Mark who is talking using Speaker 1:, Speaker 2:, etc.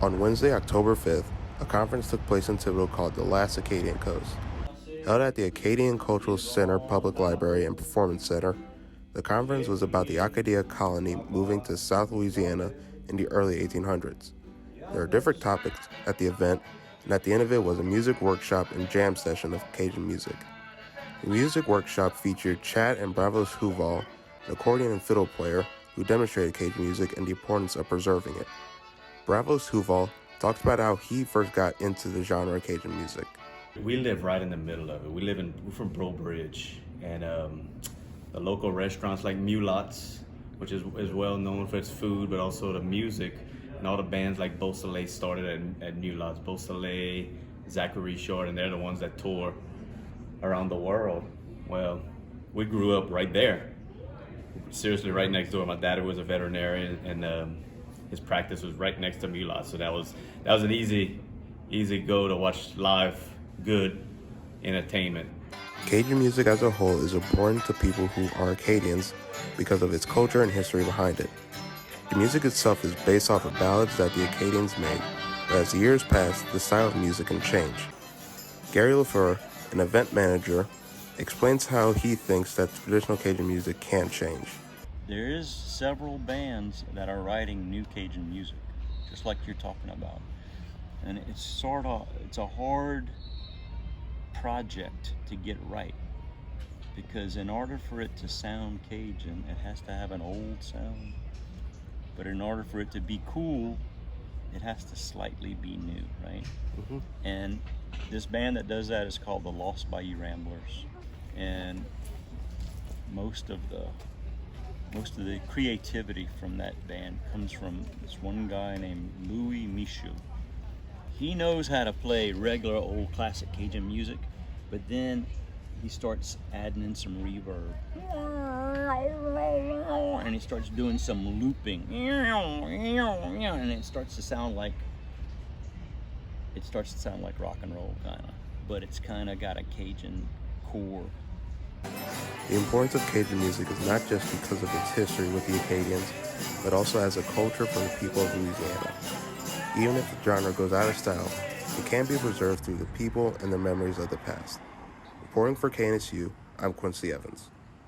Speaker 1: On Wednesday, October 5th, a conference took place in Thibodaux called the Last Acadian Coast. Held at the Acadian Cultural Center Public Library and Performance Center, the conference was about the Acadia colony moving to South Louisiana in the early 1800s. There were different topics at the event, and at the end of it was a music workshop and jam session of Cajun music. The music workshop featured Chad and Bravos Huval, an accordion and fiddle player who demonstrated Cajun music and the importance of preserving it. Bravos Huval talked about how he first got into the genre of Cajun music.
Speaker 2: We live right in the middle of it. We're from Breaux Bridge, and the local restaurants like Mulots, which is well known for its food, but also the music, and all the bands like Beau Soleil started at Mulots. Beau Soleil, Zachary Short, and they're the ones that tour around the world. Well, we grew up right there, seriously right next door. My dad was a veterinarian, and his practice was right next to Mulots, so that was an easy go to watch live good entertainment.
Speaker 1: Cajun music as a whole is important to people who are Acadians because of its culture and history behind it. The music itself is based off of ballads that the Acadians made, but as the years pass, the style of music can change. Gary LaFleur, an event manager, explains how he thinks that traditional Cajun music can change.
Speaker 3: There is several bands that are writing new Cajun music, just like you're talking about. And it's a hard project to get right, because in order for it to sound Cajun, it has to have an old sound. But in order for it to be cool, it has to slightly be new, right? Mm-hmm. And this band that does that is called the Lost Bayou Ramblers. And most of the creativity from that band comes from this one guy named Louis Michaud. He knows how to play regular old classic Cajun music, but then he starts adding in some reverb. And he starts doing some looping. And it starts to sound like rock and roll kinda, but it's kinda got a Cajun core.
Speaker 1: The importance of Cajun music is not just because of its history with the Acadians, but also as a culture for the people of Louisiana. Even if the genre goes out of style, it can be preserved through the people and the memories of the past. Reporting for KNSU, I'm Quincy Evans.